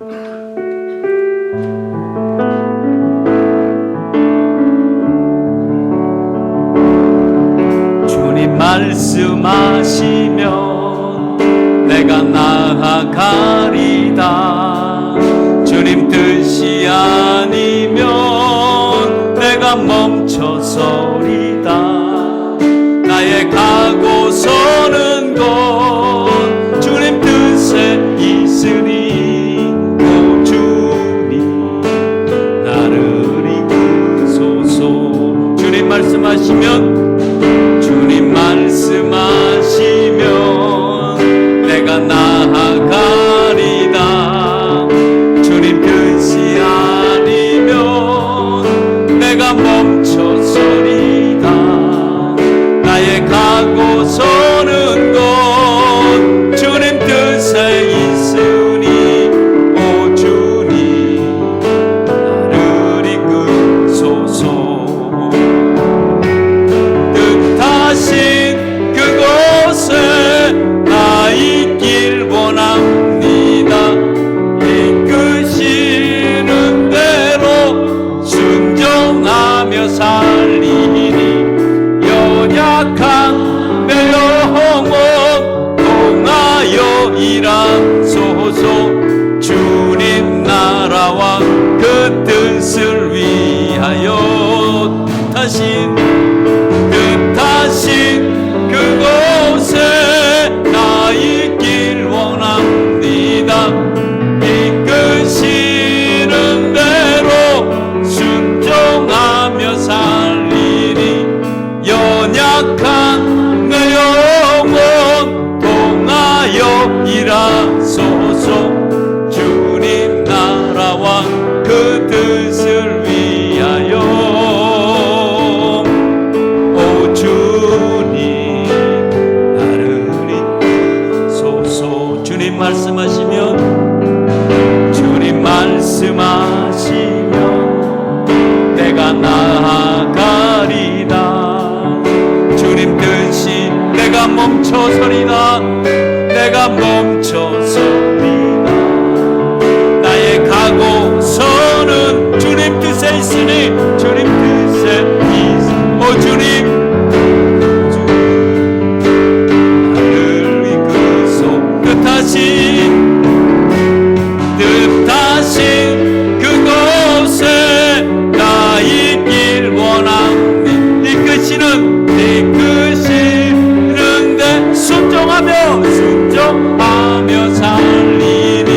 주님 말씀하시면 내가 나아가리다. 주님 뜻이 아니면 내가 멈춰서리다. 나의 가고 서는 곳 주님 뜻에 있으니 오 주님 나를 이끄소서. 주님 말씀하시면 주님 말씀하시면 내가 나아가리다. 주님 뜻이 아니면 내가 멈춰서리다. 나의 가고 서는 곳 주님 뜻에 있으니 오 주님 나를 이끄소서. 뜻하신 그곳에 나 있길 원합니다. 이끄시는 대로 순종하며 살리니 연약한 내 영혼 통하여 일하소서. 주님 나라와 그 뜻을 위하여 뜻하신 그곳에 나 있길 원합니다. 이끄시는 대로 순종하며 살리니 연약한 내 영혼 통하여 일하소서. 주님 나라와 그 뜻을 위하여 오 주님 나를 이끄소서. 주님 말씀하시면 주님 말씀하시면 내가 나아가리다. 주님 뜻이 내가 멈춰서리다. 내가 멈춰서리다. 나의 가고 서는 주님 뜻에 있으니 주님 뜻에 있으니 오 주님 나를 이끄소. 뜻하신 그곳에 나 있길 원합니다. 이끄시는데 순종하며 살리니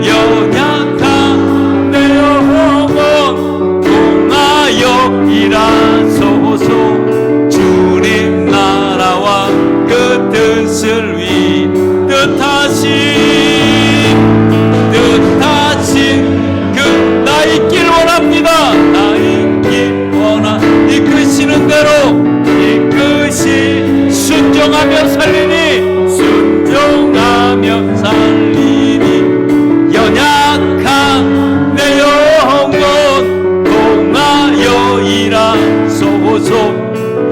연약한 내 영혼 통하여 일하소서. 주님 나라와 그 뜻을 위 뜻하신 그 나 있길 원합니다. 나 있길 이끄시는 대로 순종하며 살리니 순종하며 살리니 연약한 내 영혼 통하여 일하소서.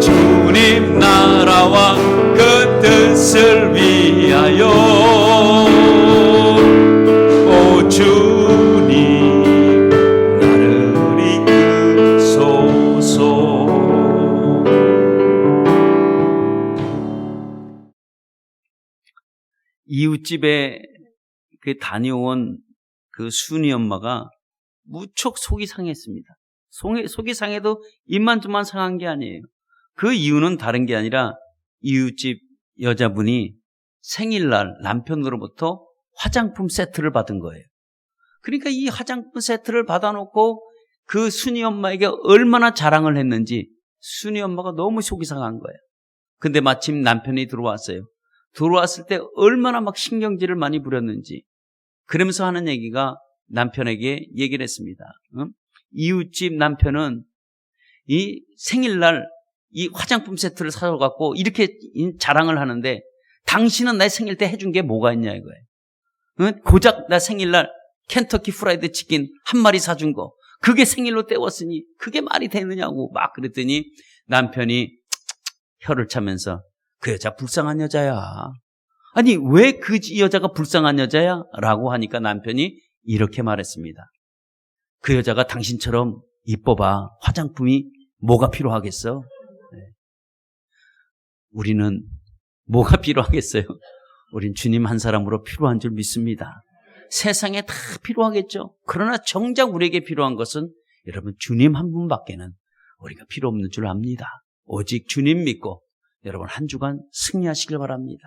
주님 나라와 그 뜻을 위하여 오 주님 나를 이끄소서. 이웃집에 그 다녀온 그 순이 엄마가 무척 속이 상했습니다. 속이 상해도 입만 상한 게 아니에요. 그 이유는 다른 게 아니라 이웃집 여자분이 생일날 남편으로부터 화장품 세트를 받은 거예요. 그러니까 이 화장품 세트를 받아놓고 그 순이 엄마에게 얼마나 자랑을 했는지 순이 엄마가 너무 속이 상한 거예요. 근데 마침 남편이 들어왔어요. 들어왔을 때 얼마나 막 신경질을 많이 부렸는지 그러면서 하는 얘기가 남편에게 얘기를 했습니다. 이웃집 남편은 이 생일날 이 화장품 세트를 사줘갖고 이렇게 자랑을 하는데 당신은 내 생일 때 해준 게 뭐가 있냐 이거예요. 고작 나 생일날 켄터키 프라이드 치킨 한 마리 사준 거 그게 생일로 때웠으니 그게 말이 되느냐고 막 그랬더니 남편이 혀를 차면서 그 여자 불쌍한 여자야. 아니 왜 그 여자가 불쌍한 여자야? 라고 하니까 남편이 이렇게 말했습니다. 그 여자가 당신처럼 이뻐봐. 화장품이 뭐가 필요하겠어? 우리는 뭐가 필요하겠어요? 우린 주님 한 사람으로 필요한 줄 믿습니다. 세상에 다 필요하겠죠. 그러나 정작 우리에게 필요한 것은 여러분 주님 한 분밖에는 우리가 필요 없는 줄 압니다. 오직 주님 믿고 여러분 한 주간 승리하시길 바랍니다.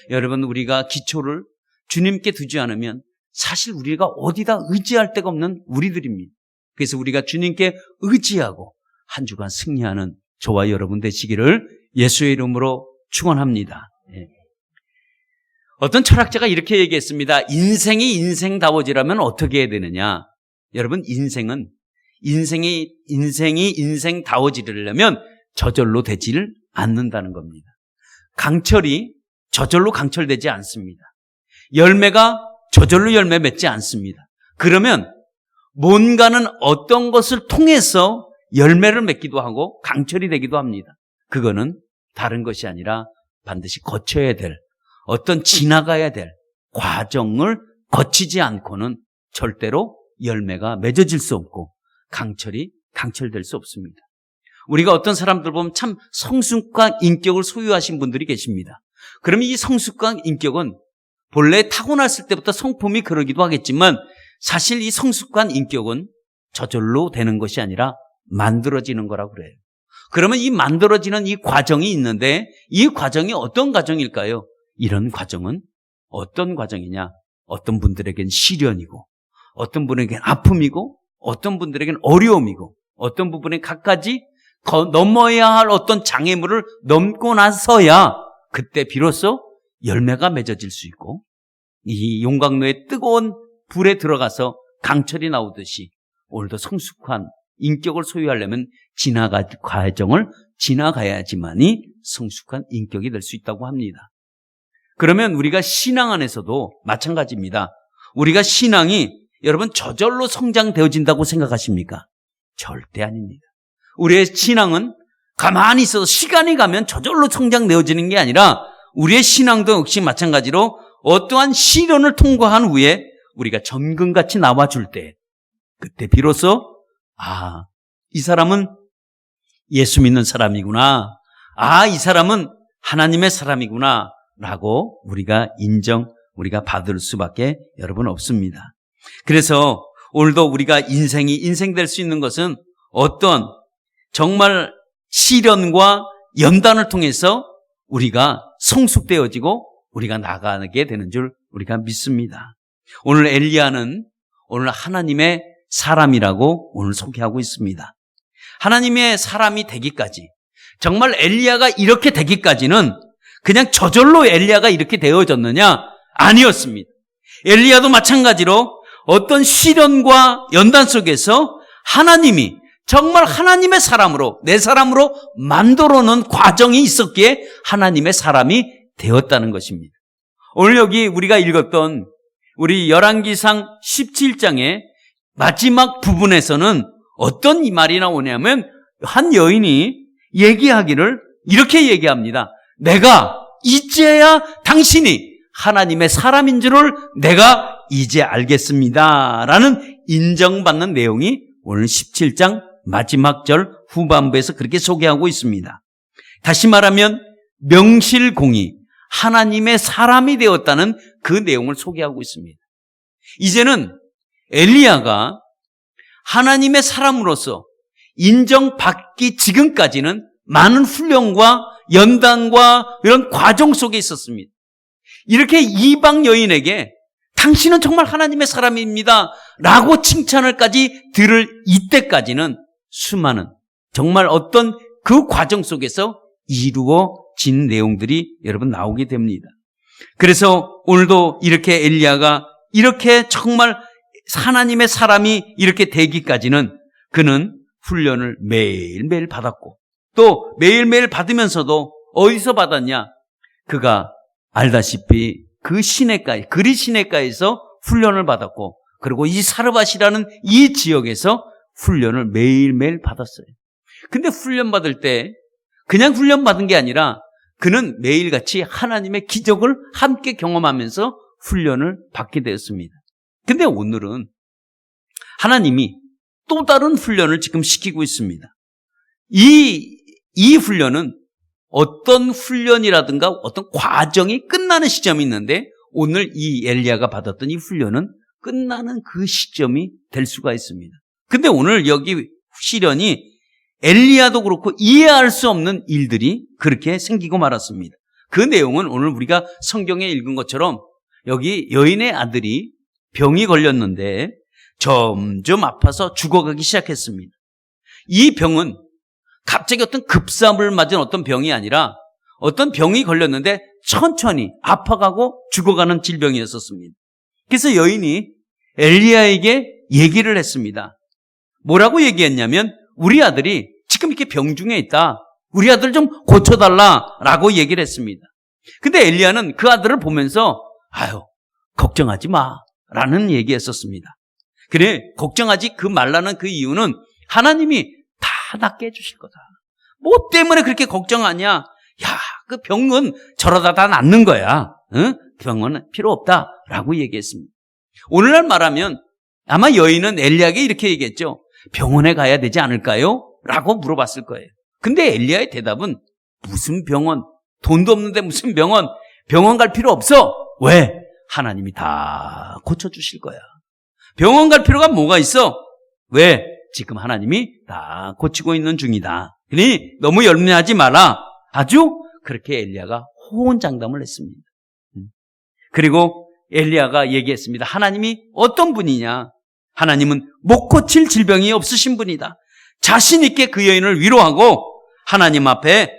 여러분 우리가 기초를 주님께 두지 않으면 사실 우리가 어디다 의지할 데가 없는 우리들입니다. 그래서 우리가 주님께 의지하고 한 주간 승리하는 저와 여러분 되시기를 예수의 이름으로 축원합니다. 어떤 철학자가 이렇게 얘기했습니다. 인생이 인생다워지려면 어떻게 해야 되느냐? 여러분 인생이 인생다워지려면 저절로 되지를 않는다는 겁니다. 강철이 저절로 강철되지 않습니다. 열매가 저절로 열매 맺지 않습니다. 그러면 뭔가는 어떤 것을 통해서 열매를 맺기도 하고 강철이 되기도 합니다. 그거는 다른 것이 아니라 반드시 거쳐야 될 어떤 지나가야 될 과정을 거치지 않고는 절대로 열매가 맺어질 수 없고 강철될 수 없습니다. 우리가 어떤 사람들 보면 참 성숙한 인격을 소유하신 분들이 계십니다. 그러면 이 성숙한 인격은 본래 타고났을 때부터 성품이 그러기도 하겠지만 사실 이 성숙한 인격은 저절로 되는 것이 아니라 만들어지는 거라고 그래요. 그러면 이 만들어지는 이 과정이 있는데 이 과정이 어떤 과정일까요? 이런 과정은 어떤 과정이냐? 어떤 분들에겐 시련이고 어떤 분에겐 아픔이고 어떤 분들에겐 어려움이고 어떤 부분에 갖가지 넘어야 할 어떤 장애물을 넘고 나서야 그때 비로소 열매가 맺어질 수 있고 이 용광로의 뜨거운 불에 들어가서 강철이 나오듯이 오늘도 성숙한 인격을 소유하려면 지나갈 과정을 지나가야지만이 성숙한 인격이 될 수 있다고 합니다. 그러면 우리가 신앙 안에서도 마찬가지입니다. 우리가 신앙이 여러분 저절로 성장되어진다고 생각하십니까? 절대 아닙니다. 우리의 신앙은 가만히 있어서 시간이 가면 저절로 성장되어지는 게 아니라 우리의 신앙도 역시 마찬가지로 어떠한 시련을 통과한 후에 우리가 전근같이 나와줄 때 그때 비로소 이 사람은 예수 믿는 사람이구나. 이 사람은 하나님의 사람이구나 라고 우리가 받을 수밖에 여러분 없습니다. 그래서 오늘도 우리가 인생 될 수 있는 것은 어떤 정말 시련과 연단을 통해서 우리가 성숙되어지고 우리가 나가게 되는 줄 우리가 믿습니다. 오늘 엘리야는 오늘 하나님의 사람이라고 오늘 소개하고 있습니다. 하나님의 사람이 되기까지 정말 엘리야가 이렇게 되기까지는 그냥 저절로 엘리야가 이렇게 되어졌느냐? 아니었습니다. 엘리야도 마찬가지로 어떤 시련과 연단 속에서 하나님이 정말 하나님의 사람으로 내 사람으로 만들어 놓은 과정이 있었기에 하나님의 사람이 되었다는 것입니다. 오늘 여기 우리가 읽었던 우리 열왕기상 17장의 마지막 부분에서는 어떤 이 말이 나오냐면 한 여인이 얘기하기를 이렇게 얘기합니다. 내가 이제야 당신이 하나님의 사람인 줄을 내가 이제 알겠습니다 라는 인정받는 내용이 오늘 17장 마지막 절 후반부에서 그렇게 소개하고 있습니다. 다시 말하면 명실공히 하나님의 사람이 되었다는 그 내용을 소개하고 있습니다. 이제는 엘리야가 하나님의 사람으로서 인정받기 지금까지는 많은 훈련과 연단과 이런 과정 속에 있었습니다. 이렇게 이방 여인에게 당신은 정말 하나님의 사람입니다 라고 칭찬을까지 들을 이때까지는 수많은 정말 어떤 그 과정 속에서 이루어진 내용들이 여러분 나오게 됩니다. 그래서 오늘도 이렇게 엘리야가 이렇게 정말 하나님의 사람이 이렇게 되기까지는 그는 훈련을 매일매일 받았고 또 매일매일 받으면서도 어디서 받았냐? 그가 알다시피 그 시내가에 그리 시내가에서 훈련을 받았고 그리고 이 사르밧이라는 이 지역에서 훈련을 매일매일 받았어요. 근데 훈련 받을 때 그냥 훈련 받은 게 아니라 그는 매일같이 하나님의 기적을 함께 경험하면서 훈련을 받게 되었습니다. 근데 오늘은 하나님이 또 다른 훈련을 지금 시키고 있습니다. 이 훈련은 어떤 훈련이라든가 어떤 과정이 끝나는 시점이 있는데 오늘 이 엘리야가 받았던 이 훈련은 끝나는 그 시점이 될 수가 있습니다. 근데 오늘 여기 시련이 엘리야도 그렇고 이해할 수 없는 일들이 그렇게 생기고 말았습니다. 그 내용은 오늘 우리가 성경에 읽은 것처럼 여기 여인의 아들이 병이 걸렸는데 점점 아파서 죽어가기 시작했습니다. 이 병은 갑자기 어떤 급삼을 맞은 어떤 병이 아니라 어떤 병이 걸렸는데 천천히 아파가고 죽어가는 질병이었었습니다. 그래서 여인이 엘리야에게 얘기를 했습니다. 뭐라고 얘기했냐면 우리 아들이 지금 이렇게 병중에 있다. 우리 아들 좀 고쳐달라라고 얘기를 했습니다. 근데 엘리야는 그 아들을 보면서 아유 걱정하지 마라는 얘기했었습니다. 그래 걱정하지 그 말라는 그 이유는 하나님이 다 낫게 해주실 거다. 뭐 때문에 그렇게 걱정하냐? 야, 그 병은 저러다 다 낫는 거야. 응? 병은 필요 없다라고 얘기했습니다. 오늘날 말하면 아마 여인은 엘리야에게 이렇게 얘기했죠. 병원에 가야 되지 않을까요? 라고 물어봤을 거예요. 근데 엘리야의 대답은 무슨 병원? 돈도 없는데 무슨 병원? 병원 갈 필요 없어. 왜? 하나님이 다 고쳐주실 거야. 병원 갈 필요가 뭐가 있어? 왜? 지금 하나님이 다 고치고 있는 중이다. 그러니 너무 염려하지 마라. 아주 그렇게 엘리야가 호언장담을 했습니다. 그리고 엘리야가 얘기했습니다. 하나님이 어떤 분이냐? 하나님은 못 고칠 질병이 없으신 분이다. 자신 있게 그 여인을 위로하고 하나님 앞에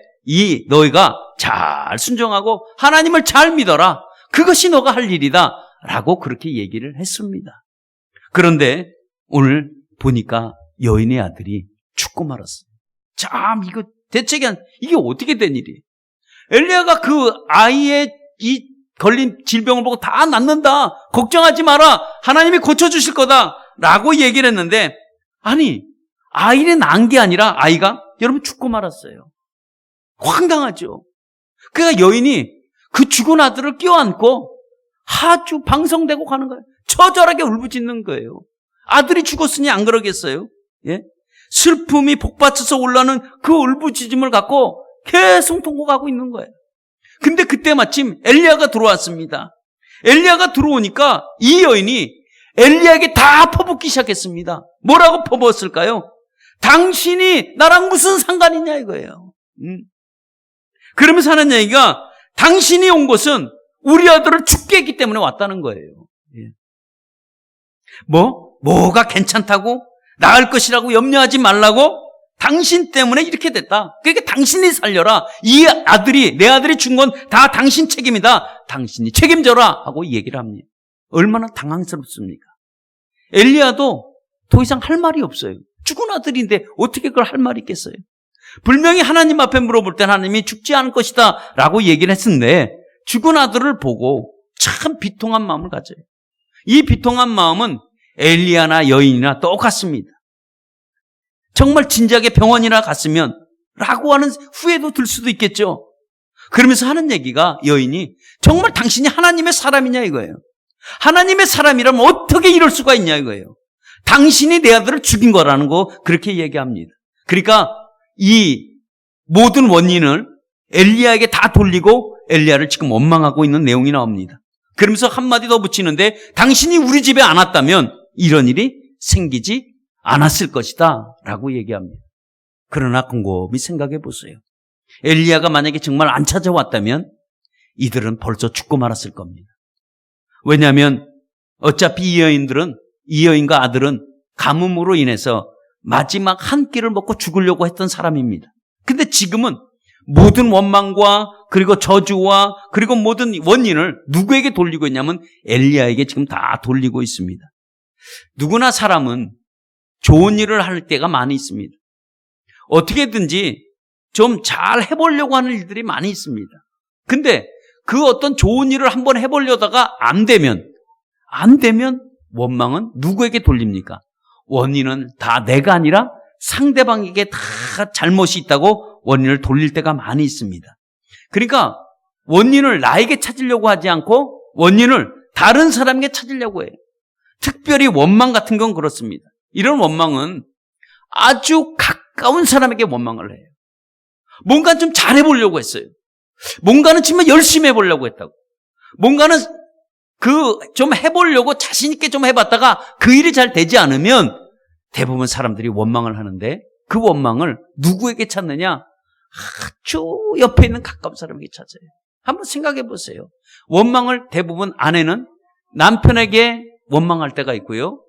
너희가 잘 순종하고 하나님을 잘 믿어라. 그것이 너가 할 일이다. 라고 그렇게 얘기를 했습니다. 그런데 오늘 보니까 여인의 아들이 죽고 말았어요. 참 이거 대책이 이게 어떻게 된 일이에요? 엘리야가 그 아이의 이 걸린 질병을 보고 다 낫는다. 걱정하지 마라. 하나님이 고쳐주실 거다. 라고 얘기를 했는데 아니 아이는 난 게 아니라 아이가 여러분 죽고 말았어요. 황당하죠. 그러니까 여인이 그 죽은 아들을 껴안고 아주 방성되고 가는 거예요. 처절하게 울부짖는 거예요. 아들이 죽었으니 안 그러겠어요? 예? 슬픔이 복받쳐서 올라오는 그 울부짖음을 갖고 계속 통곡하고 있는 거예요. 근데 그때 마침 엘리야가 들어왔습니다. 엘리야가 들어오니까 이 여인이 엘리야에게 다 퍼붓기 시작했습니다. 뭐라고 퍼붓었을까요? 당신이 나랑 무슨 상관이냐 이거예요. 그러면서 하는 얘기가 당신이 온 것은 우리 아들을 죽게 했기 때문에 왔다는 거예요. 예. 뭐가 괜찮다고? 나을 것이라고 염려하지 말라고? 당신 때문에 이렇게 됐다. 그러니까 당신이 살려라. 내 아들이 죽은 건 다 당신 책임이다. 당신이 책임져라. 하고 얘기를 합니다. 얼마나 당황스럽습니까? 엘리야도 더 이상 할 말이 없어요. 죽은 아들인데 어떻게 그걸 할 말이 있겠어요? 분명히 하나님 앞에 물어볼 때 하나님이 죽지 않을 것이다 라고 얘기를 했는데 죽은 아들을 보고 참 비통한 마음을 가져요. 이 비통한 마음은 엘리야나 여인이나 똑같습니다. 정말 진작에 병원이나 갔으면 라고 하는 후회도 들 수도 있겠죠. 그러면서 하는 얘기가 여인이 정말 당신이 하나님의 사람이냐 이거예요. 하나님의 사람이라면 어떻게 이럴 수가 있냐 이거예요. 당신이 내 아들을 죽인 거라는 거 그렇게 얘기합니다. 그러니까 이 모든 원인을 엘리야에게 다 돌리고 엘리야를 지금 원망하고 있는 내용이 나옵니다. 그러면서 한마디 더 붙이는데 당신이 우리 집에 안 왔다면 이런 일이 생기지 않았을 것이다 라고 얘기합니다. 그러나 곰곰이 생각해 보세요. 엘리야가 만약에 정말 안 찾아왔다면 이들은 벌써 죽고 말았을 겁니다. 왜냐하면 어차피 이 여인과 아들은 가뭄으로 인해서 마지막 한 끼를 먹고 죽으려고 했던 사람입니다. 근데 지금은 모든 원망과 그리고 저주와 그리고 모든 원인을 누구에게 돌리고 있냐면 엘리야에게 지금 다 돌리고 있습니다. 누구나 사람은 좋은 일을 할 때가 많이 있습니다. 어떻게든지 좀 잘 해보려고 하는 일들이 많이 있습니다. 근데 그 어떤 좋은 일을 한번 해보려다가 안 되면 원망은 누구에게 돌립니까? 원인은 다 내가 아니라 상대방에게 다 잘못이 있다고 원인을 돌릴 때가 많이 있습니다. 그러니까 원인을 나에게 찾으려고 하지 않고 원인을 다른 사람에게 찾으려고 해요. 특별히 원망 같은 건 그렇습니다. 이런 원망은 아주 가까운 사람에게 원망을 해요. 뭔가 좀 잘해보려고 했어요. 뭔가는 정말 열심히 해보려고 했다고. 뭔가는 좀 해보려고 자신있게 좀 해봤다가 그 일이 잘 되지 않으면 대부분 사람들이 원망을 하는데 그 원망을 누구에게 찾느냐? 아주 옆에 있는 가까운 사람에게 찾아요. 한번 생각해 보세요. 원망을 대부분 아내는 남편에게 원망할 때가 있고요.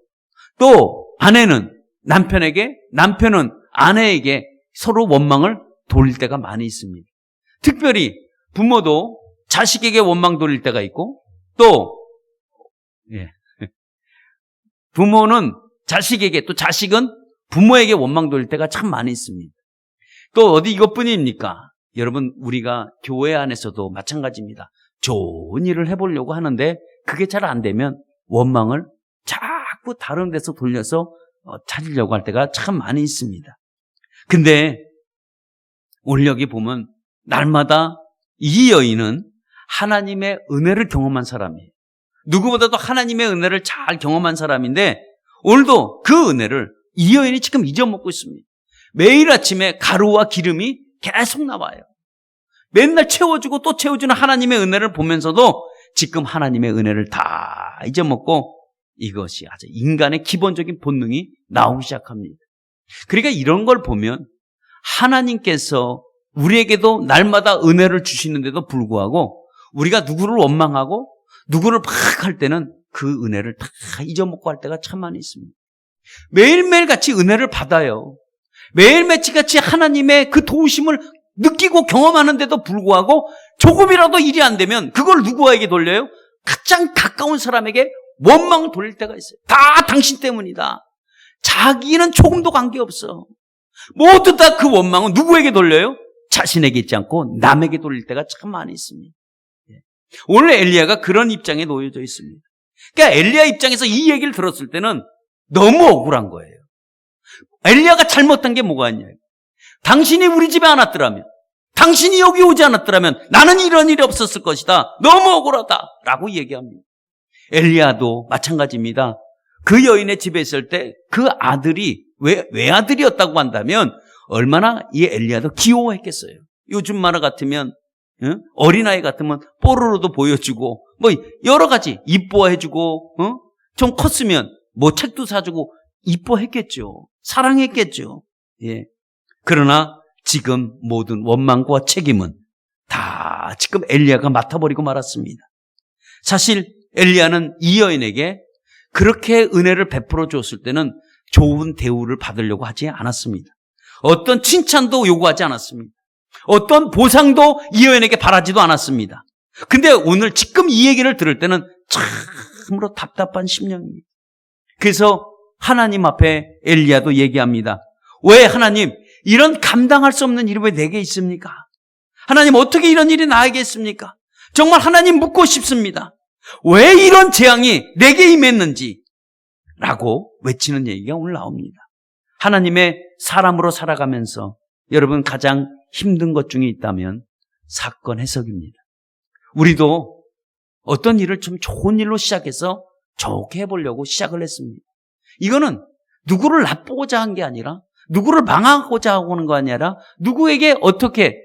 또 아내는 남편에게, 남편은 아내에게 서로 원망을 돌릴 때가 많이 있습니다. 특별히 부모도 자식에게 원망 돌릴 때가 있고 또 부모는 자식에게 또 자식은 부모에게 원망 돌릴 때가 참 많이 있습니다. 또 어디 이것뿐입니까? 여러분 우리가 교회 안에서도 마찬가지입니다. 좋은 일을 해보려고 하는데 그게 잘 안 되면 원망을 자꾸 다른 데서 돌려서 찾으려고 할 때가 참 많이 있습니다. 근데 오늘 여기 보면 날마다 이 여인은 하나님의 은혜를 경험한 사람이에요. 누구보다도 하나님의 은혜를 잘 경험한 사람인데 오늘도 그 은혜를 이 여인이 지금 잊어먹고 있습니다. 매일 아침에 가루와 기름이 계속 나와요. 맨날 채워주고 또 채워주는 하나님의 은혜를 보면서도 지금 하나님의 은혜를 다 잊어먹고 이것이 아주 인간의 기본적인 본능이 나오기 시작합니다. 그러니까 이런 걸 보면 하나님께서 우리에게도 날마다 은혜를 주시는데도 불구하고 우리가 누구를 원망하고 누구를 막 할 때는 그 은혜를 다 잊어먹고 할 때가 참 많이 있습니다. 매일매일 같이 은혜를 받아요. 매일매일 같이 하나님의 그 도우심을 느끼고 경험하는데도 불구하고 조금이라도 일이 안 되면 그걸 누구에게 돌려요? 가장 가까운 사람에게 원망을 돌릴 때가 있어요. 다 당신 때문이다. 자기는 조금도 관계없어. 모두 다 그 원망은 누구에게 돌려요? 자신에게 있지 않고 남에게 돌릴 때가 참 많이 있습니다. 오늘 엘리야가 그런 입장에 놓여져 있습니다. 그러니까 엘리야 입장에서 이 얘기를 들었을 때는 너무 억울한 거예요. 엘리야가 잘못한 게 뭐가 있냐? 당신이 우리 집에 안 왔더라면, 당신이 여기 오지 않았더라면 나는 이런 일이 없었을 것이다. 너무 억울하다. 라고 얘기합니다. 엘리야도 마찬가지입니다. 그 여인의 집에 있을 때 그 아들이 외아들이었다고 한다면 얼마나 이 엘리야도 귀여워했겠어요. 요즘 만화 같으면 어린아이 같으면 뽀로로도 보여주고 뭐 여러 가지 이뻐해주고 좀 컸으면 뭐 책도 사주고 이뻐했겠죠. 사랑했겠죠. 예. 그러나 지금 모든 원망과 책임은 다 지금 엘리야가 맡아버리고 말았습니다. 사실 엘리야는 이 여인에게 그렇게 은혜를 베풀어 줬을 때는 좋은 대우를 받으려고 하지 않았습니다. 어떤 칭찬도 요구하지 않았습니다. 어떤 보상도 이 여인에게 바라지도 않았습니다. 근데 오늘 지금 이 얘기를 들을 때는 참으로 답답한 심령입니다. 그래서 하나님 앞에 엘리야도 얘기합니다. 왜 하나님 이런 감당할 수 없는 일이 왜 내게 있습니까? 하나님 어떻게 이런 일이 나에게 있습니까? 정말 하나님 묻고 싶습니다. 왜 이런 재앙이 내게 임했는지 라고 외치는 얘기가 오늘 나옵니다. 하나님의 사람으로 살아가면서 여러분 가장 힘든 것 중에 있다면 사건 해석입니다. 우리도 어떤 일을 좀 좋은 일로 시작해서 좋게 해보려고 시작을 했습니다. 이거는 누구를 나쁘고자 한 게 아니라 누구를 망하고자 하는 거 아니라 누구에게 어떻게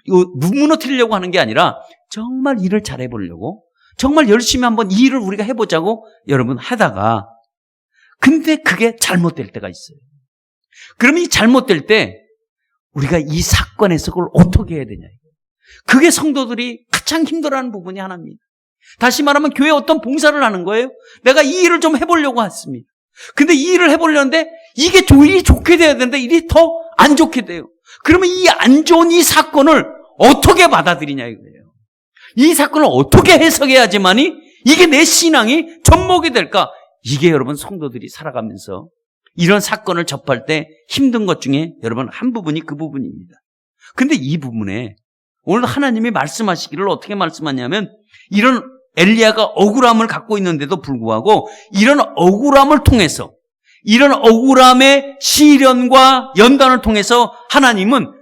무너뜨리려고 하는 게 아니라 정말 일을 잘해보려고 정말 열심히 한번 이 일을 우리가 해보자고 여러분 하다가 근데 그게 잘못될 때가 있어요. 그러면 이 잘못될 때 우리가 이 사건 해석을 어떻게 해야 되냐. 그게 성도들이 가장 힘들어하는 부분이 하나입니다. 다시 말하면 교회에 어떤 봉사를 하는 거예요. 내가 이 일을 좀 해보려고 했습니다. 근데 이 일을 해보려는데 이게 일이 좋게 돼야 되는데 일이 더 안 좋게 돼요. 그러면 이 안 좋은 이 사건을 어떻게 받아들이냐 이거예요. 이 사건을 어떻게 해석해야지만이 이게 내 신앙이 접목이 될까? 이게 여러분 성도들이 살아가면서 이런 사건을 접할 때 힘든 것 중에 여러분 한 부분이 그 부분입니다. 근데 이 부분에 오늘 하나님이 말씀하시기를 어떻게 말씀하냐면 이런 엘리야가 억울함을 갖고 있는데도 불구하고 이런 억울함을 통해서 이런 억울함의 시련과 연단을 통해서 하나님은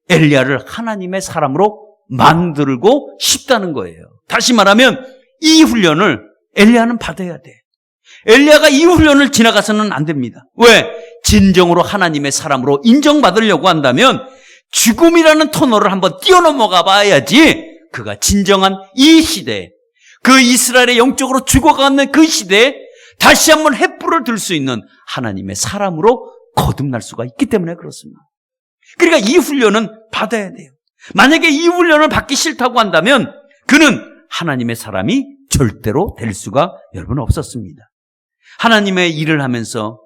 엘리야를 하나님의 사람으로 만들고 싶다는 거예요. 다시 말하면 이 훈련을 엘리야는 받아야 돼. 엘리야가 이 훈련을 지나가서는 안 됩니다. 왜? 진정으로 하나님의 사람으로 인정받으려고 한다면 죽음이라는 터널을 한번 뛰어넘어가 봐야지 그가 진정한 이 시대에, 그 이스라엘의 영적으로 죽어가는 그 시대에 다시 한번 횃불을 들 수 있는 하나님의 사람으로 거듭날 수가 있기 때문에 그렇습니다. 그러니까 이 훈련은 받아야 돼요. 만약에 이 훈련을 받기 싫다고 한다면 그는 하나님의 사람이 절대로 될 수가 여러분 없었습니다. 하나님의 일을 하면서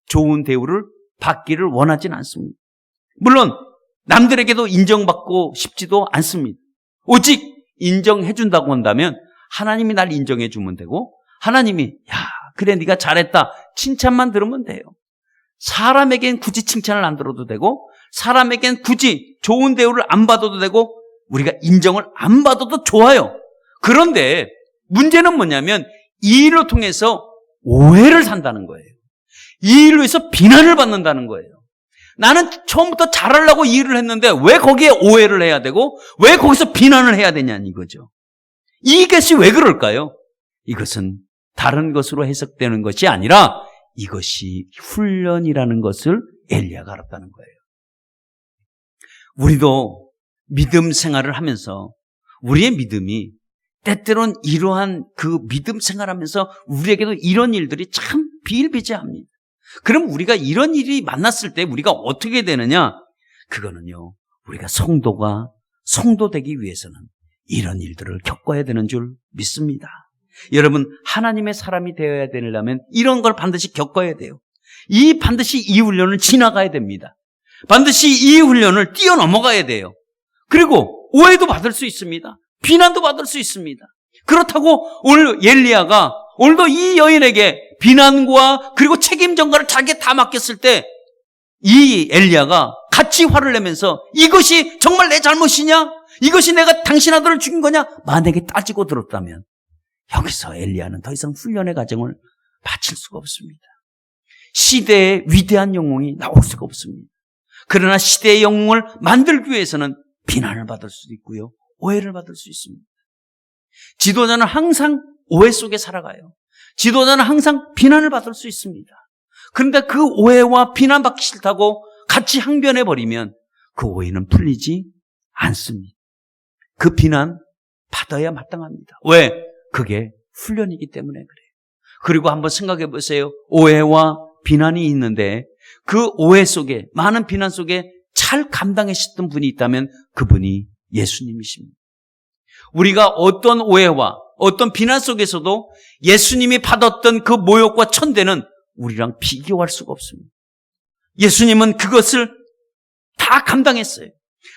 좋은 대우를 받기를 원하진 않습니다. 물론 남들에게도 인정받고 싶지도 않습니다. 오직 인정해 준다고 한다면 하나님이 날 인정해 주면 되고, 하나님이 야 그래 네가 잘했다 칭찬만 들으면 돼요. 사람에겐 굳이 칭찬을 안 들어도 되고, 사람에겐 굳이 좋은 대우를 안 받아도 되고, 우리가 인정을 안 받아도 좋아요. 그런데 문제는 뭐냐면 이 일을 통해서 오해를 산다는 거예요. 이 일로 해서 비난을 받는다는 거예요. 나는 처음부터 잘하려고 이 일을 했는데 왜 거기에 오해를 해야 되고 왜 거기서 비난을 해야 되냐는 이거죠. 이것이 왜 그럴까요? 이것은 다른 것으로 해석되는 것이 아니라 이것이 훈련이라는 것을 엘리야가 알았다는 거예요. 우리도 믿음 생활을 하면서 우리의 믿음이 때때론 이러한 그 믿음 생활하면서 우리에게도 이런 일들이 참 비일비재합니다. 그럼 우리가 이런 일이 만났을 때 우리가 어떻게 되느냐? 그거는요, 우리가 성도 되기 위해서는 이런 일들을 겪어야 되는 줄 믿습니다. 여러분, 하나님의 사람이 되어야 되려면 이런 걸 반드시 겪어야 돼요. 반드시 이 훈련을 지나가야 됩니다. 반드시 이 훈련을 뛰어넘어가야 돼요. 그리고 오해도 받을 수 있습니다. 비난도 받을 수 있습니다. 그렇다고 오늘 엘리야가 오늘도 이 여인에게 비난과 그리고 책임 전가를 자기가 다 맡겼을 때 이 엘리야가 같이 화를 내면서 이것이 정말 내 잘못이냐? 이것이 내가 당신 아들을 죽인 거냐? 만약에 따지고 들었다면 여기서 엘리야는 더 이상 훈련의 과정을 바칠 수가 없습니다. 시대의 위대한 영웅이 나올 수가 없습니다. 그러나 시대의 영웅을 만들기 위해서는 비난을 받을 수도 있고요, 오해를 받을 수 있습니다. 지도자는 항상 오해 속에 살아가요. 지도자는 항상 비난을 받을 수 있습니다. 그런데 그 오해와 비난받기 싫다고 같이 항변해버리면 그 오해는 풀리지 않습니다. 그 비난 받아야 마땅합니다. 왜? 그게 훈련이기 때문에 그래요. 그리고 한번 생각해 보세요. 오해와 비난이 있는데 그 오해 속에, 많은 비난 속에 잘 감당하셨던 분이 있다면 그분이 예수님이십니다. 우리가 어떤 오해와 어떤 비난 속에서도 예수님이 받았던 그 모욕과 천대는 우리랑 비교할 수가 없습니다. 예수님은 그것을 다 감당했어요.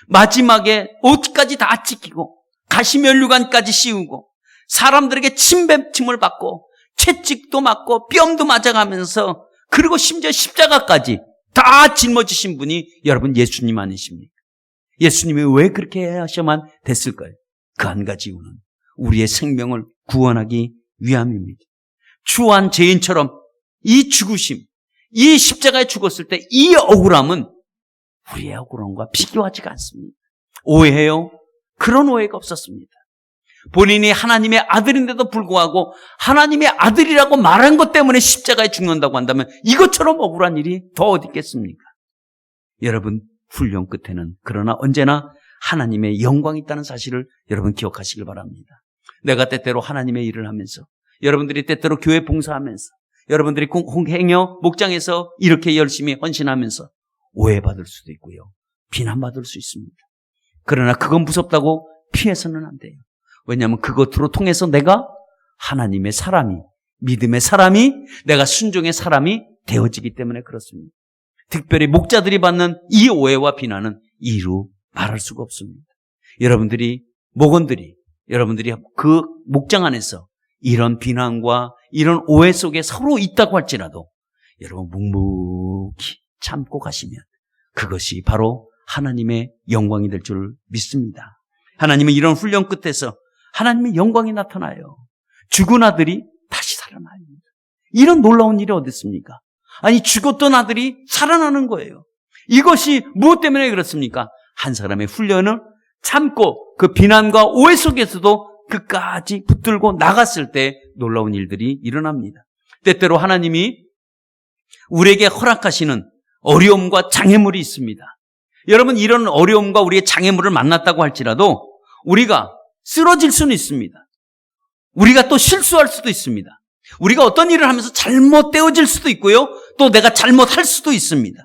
마지막에 옷까지 다 찢기고 가시면류관까지 씌우고 사람들에게 침뱉음을 받고 채찍도 맞고 뼘도 맞아가면서, 그리고 심지어 십자가까지 다 짊어지신 분이 여러분 예수님 아니십니까? 예수님이 왜 그렇게 하셔야만 됐을까요? 그 한 가지 이유는 우리의 생명을 구원하기 위함입니다. 추한 죄인처럼 이 죽으심, 이 십자가에 죽었을 때 이 억울함은 우리의 억울함과 비교하지가 않습니다. 오해해요? 그런 오해가 없었습니다. 본인이 하나님의 아들인데도 불구하고 하나님의 아들이라고 말한 것 때문에 십자가에 죽는다고 한다면 이것처럼 억울한 일이 더 어디 있겠습니까? 여러분, 훈련 끝에는 그러나 언제나 하나님의 영광이 있다는 사실을 여러분 기억하시길 바랍니다. 내가 때때로 하나님의 일을 하면서, 여러분들이 때때로 교회 봉사하면서, 여러분들이 행여 목장에서 이렇게 열심히 헌신하면서 오해받을 수도 있고요, 비난받을 수 있습니다. 그러나 그건 무섭다고 피해서는 안 돼요. 왜냐하면 그것으로 통해서 내가 하나님의 사람이, 믿음의 사람이, 내가 순종의 사람이 되어지기 때문에 그렇습니다. 특별히 목자들이 받는 이 오해와 비난은 이루 말할 수가 없습니다. 여러분들이, 목원들이, 여러분들이 그 목장 안에서 이런 비난과 이런 오해 속에 서로 있다고 할지라도 여러분 묵묵히 참고 가시면 그것이 바로 하나님의 영광이 될 줄 믿습니다. 하나님은 이런 훈련 끝에서 하나님의 영광이 나타나요. 죽은 아들이 다시 살아납니다. 이런 놀라운 일이 어디 있습니까? 아니, 죽었던 아들이 살아나는 거예요. 이것이 무엇 때문에 그렇습니까? 한 사람의 훈련을 참고 그 비난과 오해 속에서도 끝까지 붙들고 나갔을 때 놀라운 일들이 일어납니다. 때때로 하나님이 우리에게 허락하시는 어려움과 장애물이 있습니다. 여러분, 이런 어려움과 우리의 장애물을 만났다고 할지라도 우리가 쓰러질 수는 있습니다. 우리가 또 실수할 수도 있습니다. 우리가 어떤 일을 하면서 잘못되어질 수도 있고요. 또 내가 잘못할 수도 있습니다.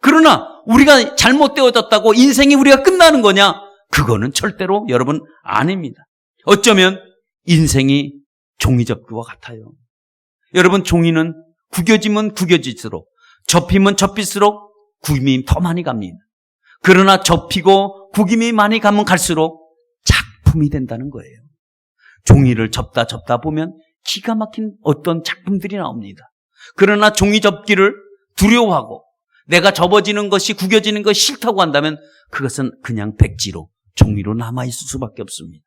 그러나 우리가 잘못되어졌다고 인생이 우리가 끝나는 거냐? 그거는 절대로 여러분 아닙니다. 어쩌면 인생이 종이접기와 같아요. 여러분, 종이는 구겨지면 구겨질수록, 접히면 접힐수록 구김이 더 많이 갑니다. 그러나 접히고 구김이 많이 가면 갈수록 작품이 된다는 거예요. 종이를 접다 보면 기가 막힌 어떤 작품들이 나옵니다. 그러나 종이 접기를 두려워하고 내가 접어지는 것이, 구겨지는 것이 싫다고 한다면 그것은 그냥 백지로, 종이로 남아있을 수밖에 없습니다.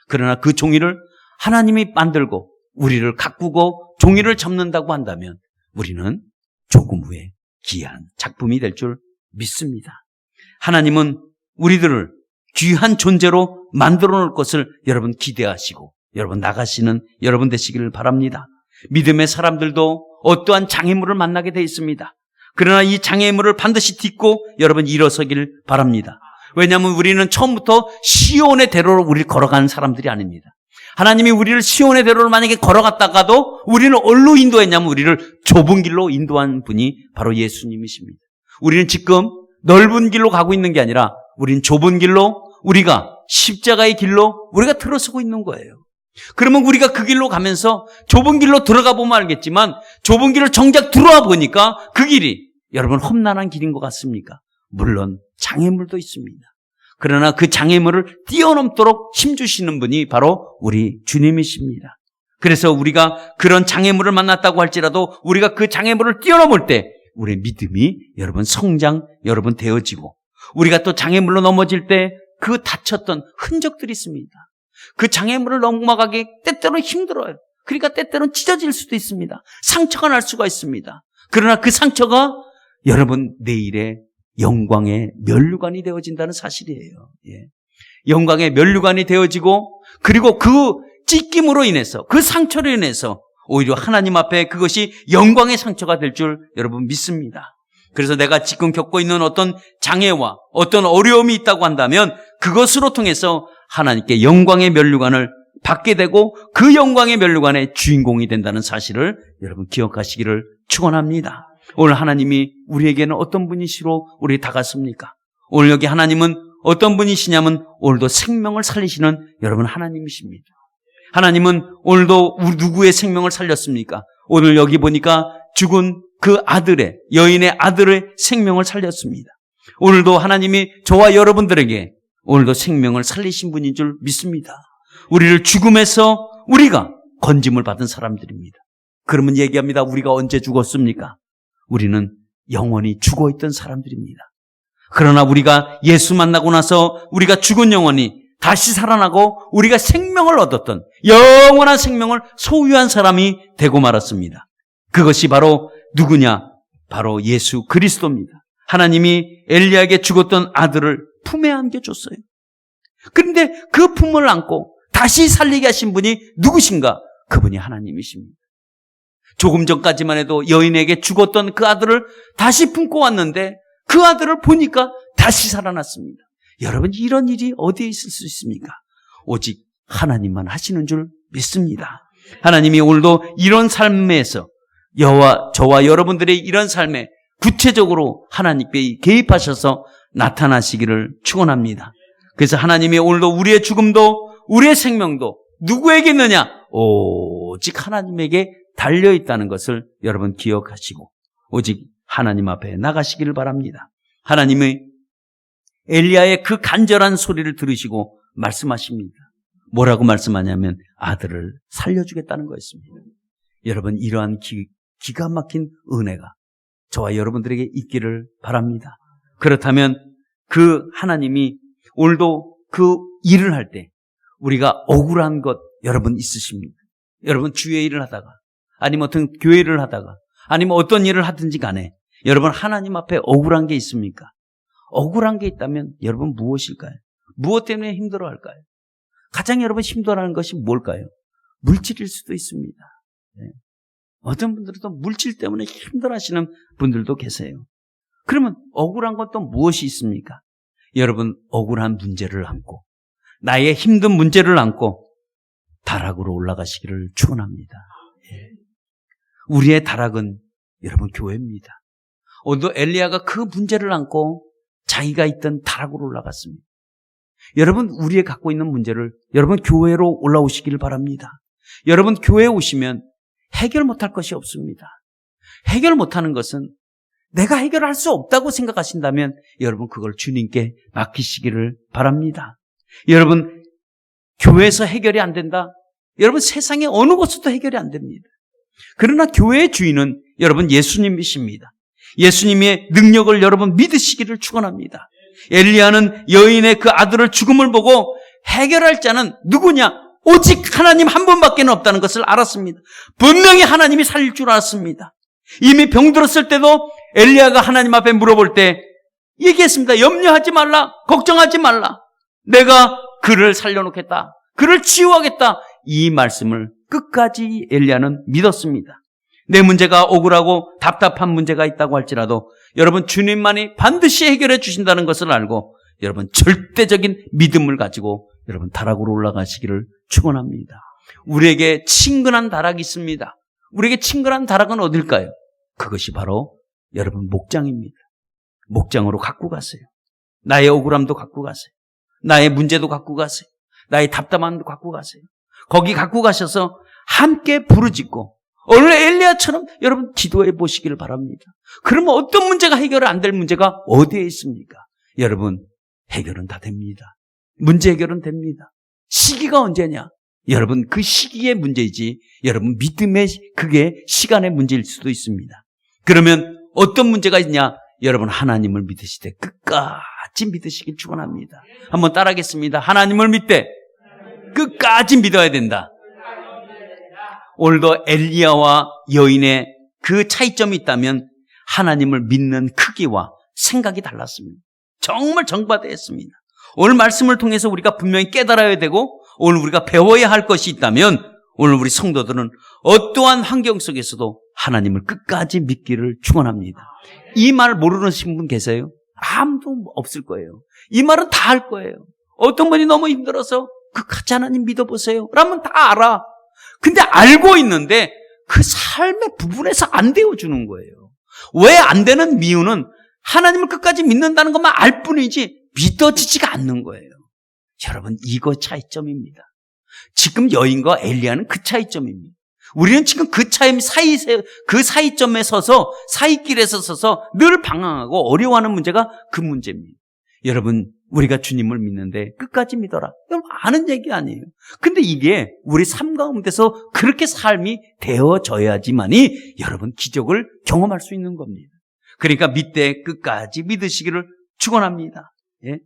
그러나 그 종이를 하나님이 만들고 우리를 가꾸고 종이를 접는다고 한다면 우리는 조금 후에 귀한 작품이 될 줄 믿습니다. 하나님은 우리들을 귀한 존재로 만들어 놓을 것을 여러분 기대하시고 여러분 나가시는 여러분 되시기를 바랍니다. 믿음의 사람들도 어떠한 장애물을 만나게 돼 있습니다. 그러나 이 장애물을 반드시 딛고 여러분 일어서길 바랍니다. 왜냐하면 우리는 처음부터 시온의 대로로 우리를 걸어가는 사람들이 아닙니다. 하나님이 우리를 시온의 대로로 만약에 걸어갔다가도 우리는 어디로 인도했냐면 우리를 좁은 길로 인도한 분이 바로 예수님이십니다. 우리는 지금 넓은 길로 가고 있는 게 아니라 우리는 좁은 길로, 우리가 십자가의 길로 우리가 들어서고 있는 거예요. 그러면 우리가 그 길로 가면서 좁은 길로 들어가 보면 알겠지만 좁은 길을 정작 들어와 보니까 그 길이 여러분 험난한 길인 것 같습니까? 물론 장애물도 있습니다. 그러나 그 장애물을 뛰어넘도록 힘주시는 분이 바로 우리 주님이십니다. 그래서 우리가 그런 장애물을 만났다고 할지라도 우리가 그 장애물을 뛰어넘을 때 우리의 믿음이 여러분 성장, 여러분 되어지고 우리가 또 장애물로 넘어질 때 그 다쳤던 흔적들이 있습니다. 그 장애물을 넘어가기 때때로 힘들어요. 그러니까 때때로는 찢어질 수도 있습니다. 상처가 날 수가 있습니다. 그러나 그 상처가 여러분 내일의 영광의 면류관이 되어진다는 사실이에요. 예. 영광의 면류관이 되어지고 그리고 그 찢김으로 인해서 그 상처로 인해서 오히려 하나님 앞에 그것이 영광의 상처가 될 줄 여러분 믿습니다. 그래서 내가 지금 겪고 있는 어떤 장애와 어떤 어려움이 있다고 한다면 그것으로 통해서 하나님께 영광의 면류관을 받게 되고 그 영광의 면류관의 주인공이 된다는 사실을 여러분 기억하시기를 축원합니다. 오늘 하나님이 우리에게는 어떤 분이시로 우리 다가섭니까? 오늘 여기 하나님은 어떤 분이시냐면 오늘도 생명을 살리시는 여러분 하나님이십니다. 하나님은 오늘도 누구의 생명을 살렸습니까? 오늘 여기 보니까 죽은 그 아들의, 여인의 아들의 생명을 살렸습니다. 오늘도 하나님이 저와 여러분들에게 오늘도 생명을 살리신 분인 줄 믿습니다. 우리를 죽음에서 우리가 건짐을 받은 사람들입니다. 그러면 얘기합니다. 우리가 언제 죽었습니까? 우리는 영원히 죽어있던 사람들입니다. 그러나 우리가 예수 만나고 나서 우리가 죽은 영혼이 다시 살아나고 우리가 생명을 얻었던 영원한 생명을 소유한 사람이 되고 말았습니다. 그것이 바로 누구냐? 바로 예수 그리스도입니다. 하나님이 엘리야에게 죽었던 아들을 품에 안겨줬어요. 그런데 그 품을 안고 다시 살리게 하신 분이 누구신가? 그분이 하나님이십니다. 조금 전까지만 해도 여인에게 죽었던 그 아들을 다시 품고 왔는데 그 아들을 보니까 다시 살아났습니다. 여러분, 이런 일이 어디에 있을 수 있습니까? 오직 하나님만 하시는 줄 믿습니다. 하나님이 오늘도 이런 삶에서 저와 여러분들의 이런 삶에 구체적으로 하나님께 개입하셔서 나타나시기를 축원합니다. 그래서 하나님이 오늘도 우리의 죽음도 우리의 생명도 누구에게 있느냐? 오직 하나님에게 달려있다는 것을 여러분 기억하시고 오직 하나님 앞에 나가시기를 바랍니다. 하나님의 엘리야의 그 간절한 소리를 들으시고 말씀하십니다. 뭐라고 말씀하냐면 아들을 살려주겠다는 거였습니다. 여러분, 이러한 기가 막힌 은혜가 저와 여러분들에게 있기를 바랍니다. 그렇다면 그 하나님이 오늘도 그 일을 할 때 우리가 억울한 것 여러분 있으십니까? 여러분 주의 일을 하다가 아니면 어떤 교회를 하다가 아니면 어떤 일을 하든지 간에 여러분 하나님 앞에 억울한 게 있습니까? 억울한 게 있다면 여러분 무엇일까요? 무엇 때문에 힘들어할까요? 가장 여러분 힘들어하는 것이 뭘까요? 물질일 수도 있습니다. 네. 어떤 분들은 또 물질 때문에 힘들어하시는 분들도 계세요. 그러면 억울한 건 또 무엇이 있습니까? 여러분, 억울한 문제를 안고 나의 힘든 문제를 안고 다락으로 올라가시기를 축원합니다. 우리의 다락은 여러분 교회입니다. 오늘도 엘리야가 그 문제를 안고 자기가 있던 다락으로 올라갔습니다. 여러분, 우리의 갖고 있는 문제를 여러분 교회로 올라오시기를 바랍니다. 여러분 교회에 오시면 해결 못할 것이 없습니다. 해결 못하는 것은 내가 해결할 수 없다고 생각하신다면 여러분 그걸 주님께 맡기시기를 바랍니다. 여러분, 교회에서 해결이 안 된다? 여러분 세상의 어느 곳에도 해결이 안 됩니다. 그러나 교회의 주인은 여러분 예수님이십니다. 예수님의 능력을 여러분 믿으시기를 축원합니다. 엘리야는 여인의 그 아들을 죽음을 보고 해결할 자는 누구냐? 오직 하나님 한 분밖에 없다는 것을 알았습니다. 분명히 하나님이 살릴 줄 알았습니다. 이미 병들었을 때도 엘리야가 하나님 앞에 물어볼 때 얘기했습니다. 염려하지 말라, 걱정하지 말라. 내가 그를 살려놓겠다. 그를 치유하겠다. 이 말씀을 끝까지 엘리야는 믿었습니다. 내 문제가 억울하고 답답한 문제가 있다고 할지라도 여러분 주님만이 반드시 해결해 주신다는 것을 알고 여러분 절대적인 믿음을 가지고 여러분 다락으로 올라가시기를 축원합니다. 우리에게 친근한 다락이 있습니다. 우리에게 친근한 다락은 어딜까요? 그것이 바로 여러분 목장입니다. 목장으로 갖고 가세요. 나의 억울함도 갖고 가세요. 나의 문제도 갖고 가세요. 나의 답답함도 갖고 가세요. 거기 갖고 가셔서 함께 부르짖고 오늘 엘리야처럼 여러분 기도해 보시기를 바랍니다. 그러면 어떤 문제가 해결 안 될 문제가 어디에 있습니까? 여러분 해결은 다 됩니다. 문제 해결은 됩니다. 시기가 언제냐? 여러분 그 시기의 문제이지 여러분 믿음의 그게 시간의 문제일 수도 있습니다. 그러면 어떤 문제가 있냐? 여러분 하나님을 믿으시되 끝까지 믿으시길 축원합니다. 한번 따라하겠습니다. 하나님을 믿되 끝까지 믿어야 된다. 오늘도 엘리야와 여인의 그 차이점이 있다면 하나님을 믿는 크기와 생각이 달랐습니다. 정말 정반대했습니다. 오늘 말씀을 통해서 우리가 분명히 깨달아야 되고 오늘 우리가 배워야 할 것이 있다면 오늘 우리 성도들은 어떠한 환경 속에서도 하나님을 끝까지 믿기를 축원합니다. 이 말 모르시는 분 계세요? 아무도 없을 거예요. 이 말은 다 할 거예요. 어떤 분이 너무 힘들어서 끝까지 하나님 믿어보세요 라면 다 알아. 근데 알고 있는데 그 삶의 부분에서 안 되어주는 거예요. 왜 안 되는 이유는 하나님을 끝까지 믿는다는 것만 알 뿐이지 믿어지지가 않는 거예요. 여러분 이거 차이점입니다. 지금 여인과 엘리야는 그 차이점입니다. 우리는 지금 그 사이점에 서서 사이길에서 서서 늘 방황하고 어려워하는 문제가 그 문제입니다. 여러분 우리가 주님을 믿는데 끝까지 믿어라. 여러분 아는 얘기 아니에요. 근데 이게 우리 삶 가운데서 그렇게 삶이 되어져야지만이 여러분 기적을 경험할 수 있는 겁니다. 그러니까 믿되 끝까지 믿으시기를 축원합니다. 예?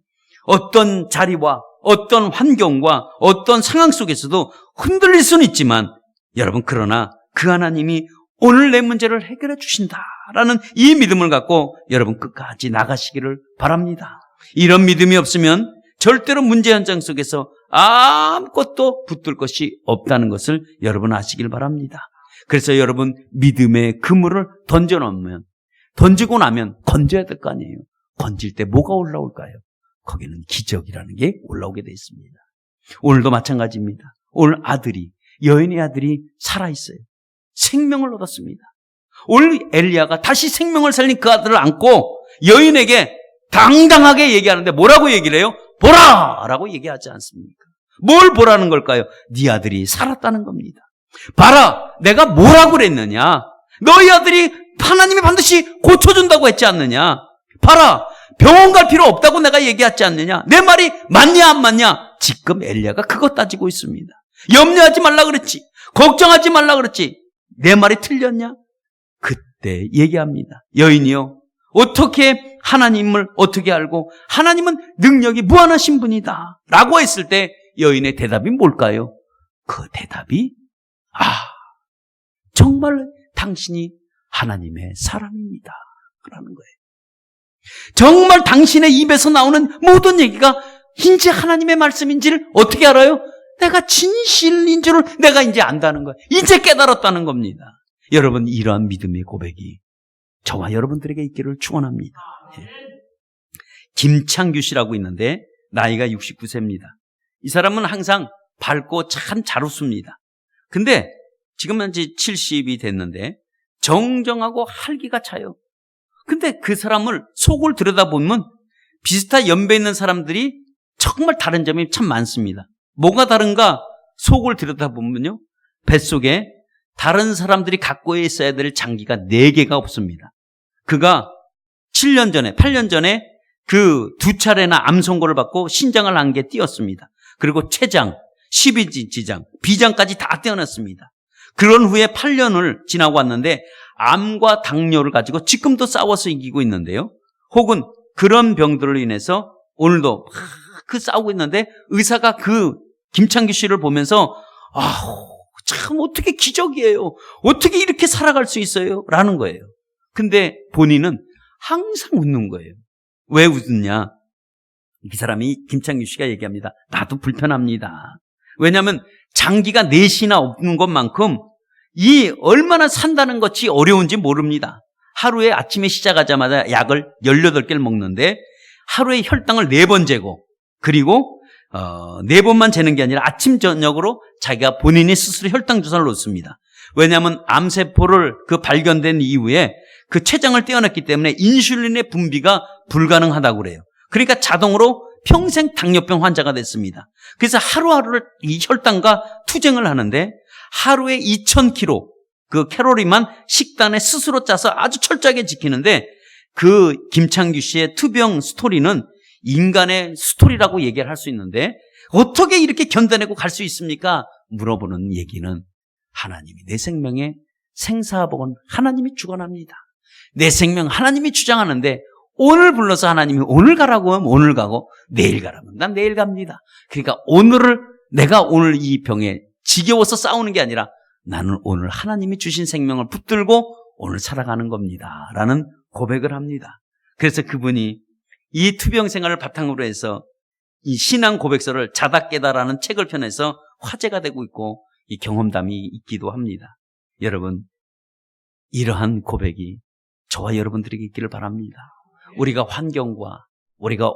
어떤 자리와 어떤 환경과 어떤 상황 속에서도 흔들릴 수는 있지만 여러분 그러나 그 하나님이 오늘 내 문제를 해결해 주신다라는 이 믿음을 갖고 여러분 끝까지 나가시기를 바랍니다. 이런 믿음이 없으면 절대로 문제 현장 속에서 아무것도 붙들 것이 없다는 것을 여러분 아시길 바랍니다. 그래서 여러분 믿음의 그물을 던지고 나면 건져야 될 거 아니에요. 건질 때 뭐가 올라올까요? 거기는 기적이라는 게 올라오게 되어 있습니다. 오늘도 마찬가지입니다. 오늘 여인의 아들이 살아있어요. 생명을 얻었습니다. 오늘 엘리야가 다시 생명을 살린 그 아들을 안고 여인에게 당당하게 얘기하는데 뭐라고 얘기를 해요? 보라! 라고 얘기하지 않습니까? 뭘 보라는 걸까요? 네 아들이 살았다는 겁니다. 봐라! 내가 뭐라고 그랬느냐? 너희 아들이 하나님이 반드시 고쳐준다고 했지 않느냐? 봐라! 병원 갈 필요 없다고 내가 얘기했지 않느냐? 내 말이 맞냐 안 맞냐? 지금 엘리야가 그것 따지고 있습니다. 염려하지 말라 그랬지. 걱정하지 말라 그랬지. 내 말이 틀렸냐? 그때 얘기합니다. 여인이요. 어떻게 하나님을 어떻게 알고 하나님은 능력이 무한하신 분이다 라고 했을 때 여인의 대답이 뭘까요? 그 대답이 정말 당신이 하나님의 사람입니다 라는 거예요. 정말 당신의 입에서 나오는 모든 얘기가 이제 하나님의 말씀인지를 어떻게 알아요? 내가 진실인 줄을 내가 이제 안다는 거예요. 이제 깨달았다는 겁니다. 여러분, 이러한 믿음의 고백이 저와 여러분들에게 있기를 축원합니다. 김창규 씨라고 있는데 나이가 69세입니다. 이 사람은 항상 밝고 참 잘 웃습니다. 근데 지금은 이제 70이 됐는데 정정하고 활기가 차요. 근데 그 사람을 속을 들여다보면 비슷한 연배 있는 사람들이 정말 다른 점이 참 많습니다. 뭐가 다른가? 속을 들여다보면요, 뱃속에 다른 사람들이 갖고 있어야 될 장기가 4개가 없습니다. 그가 8년 전에 그 2차례나 암 선고를 받고 신장을 한 개 띄었습니다. 그리고 췌장, 12지장, 비장까지 다 떼어냈습니다. 그런 후에 8년을 지나고 왔는데 암과 당뇨를 가지고 지금도 싸워서 이기고 있는데요. 혹은 그런 병들로 인해서 오늘도 그 싸우고 있는데 의사가 그 김창규 씨를 보면서 참 어떻게 기적이에요. 어떻게 이렇게 살아갈 수 있어요? 라는 거예요. 근데 본인은 항상 웃는 거예요. 왜 웃느냐? 이 사람이 김창규 씨가 얘기합니다. 나도 불편합니다. 왜냐하면 장기가 4개나 없는 것만큼 이 얼마나 산다는 것이 어려운지 모릅니다. 하루에 아침에 시작하자마자 약을 18개를 먹는데 하루에 혈당을 4번 재고 그리고 4번만 재는 게 아니라 아침 저녁으로 자기가 본인이 스스로 혈당 조사를 놓습니다. 왜냐하면 암세포를 발견된 이후에 그 췌장을 떼어냈기 때문에 인슐린의 분비가 불가능하다고 그래요. 그러니까 자동으로 평생 당뇨병 환자가 됐습니다. 그래서 하루하루를 이 혈당과 투쟁을 하는데 하루에 2000kcal 그 칼로리만 식단에 스스로 짜서 아주 철저하게 지키는데 그 김창규 씨의 투병 스토리는 인간의 스토리라고 얘기를 할 수 있는데 어떻게 이렇게 견뎌내고 갈 수 있습니까? 물어보는 얘기는 하나님이 내 생명의 생사복은 하나님이 주관합니다. 내 생명 하나님이 주장하는데 오늘 불러서 하나님이 오늘 가라고 하면 오늘 가고 내일 가라면 난 내일 갑니다. 그러니까 내가 오늘 이 병에 지겨워서 싸우는 게 아니라 나는 오늘 하나님이 주신 생명을 붙들고 오늘 살아가는 겁니다. 라는 고백을 합니다. 그래서 그분이 이 투병 생활을 바탕으로 해서 이 신앙 고백서를 자다 깨다라는 책을 펴내서 화제가 되고 있고 이 경험담이 있기도 합니다. 여러분, 이러한 고백이 저와 여러분들에게 있기를 바랍니다. 우리가 환경과 우리가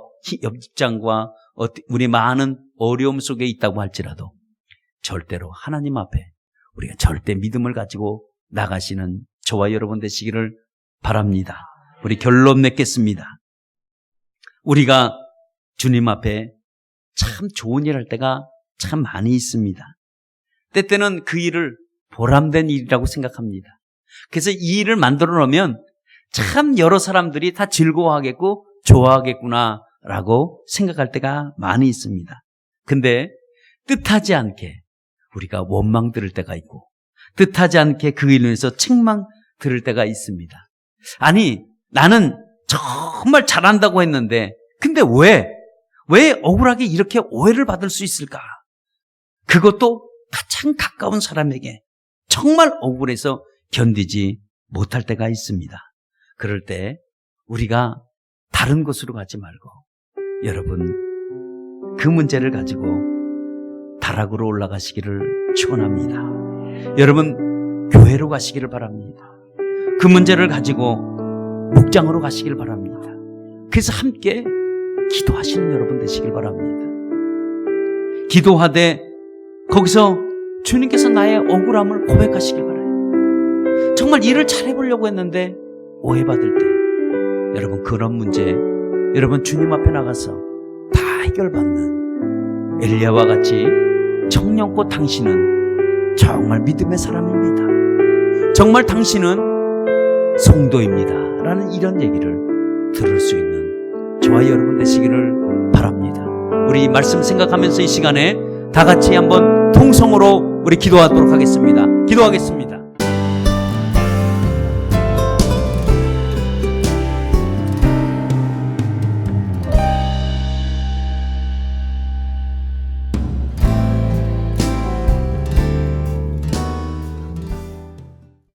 옆 직장과 우리 많은 어려움 속에 있다고 할지라도 절대로 하나님 앞에 우리가 절대 믿음을 가지고 나가시는 저와 여러분 되시기를 바랍니다. 우리 결론 맺겠습니다. 우리가 주님 앞에 참 좋은 일 할 때가 참 많이 있습니다. 때때는 그 일을 보람된 일이라고 생각합니다. 그래서 이 일을 만들어 놓으면 참 여러 사람들이 다 즐거워하겠고 좋아하겠구나라고 생각할 때가 많이 있습니다. 근데 뜻하지 않게 우리가 원망 들을 때가 있고 뜻하지 않게 그 일로 인해서 책망 들을 때가 있습니다. 아니, 나는 정말 잘한다고 했는데 근데 왜 억울하게 이렇게 오해를 받을 수 있을까? 그것도 가장 가까운 사람에게 정말 억울해서 견디지 못할 때가 있습니다. 그럴 때 우리가 다른 곳으로 가지 말고 여러분 그 문제를 가지고 다락으로 올라가시기를 축원합니다. 여러분 교회로 가시기를 바랍니다. 그 문제를 가지고 목장으로 가시기를 바랍니다. 그래서 함께 기도하시는 여러분 되시길 바랍니다. 기도하되 거기서 주님께서 나의 억울함을 고백하시길 바라요. 정말 일을 잘해보려고 했는데 오해받을 때 여러분 그런 문제 여러분 주님 앞에 나가서 다 해결받는 엘리야와 같이 정령껏 당신은 정말 믿음의 사람입니다. 정말 당신은 성도입니다. 라는 이런 얘기를 들을 수 있는 저와 여러분 되시기를 바랍니다. 우리 말씀 생각하면서 이 시간에 다 같이 한번 통성으로 우리 기도하도록 하겠습니다. 기도하겠습니다.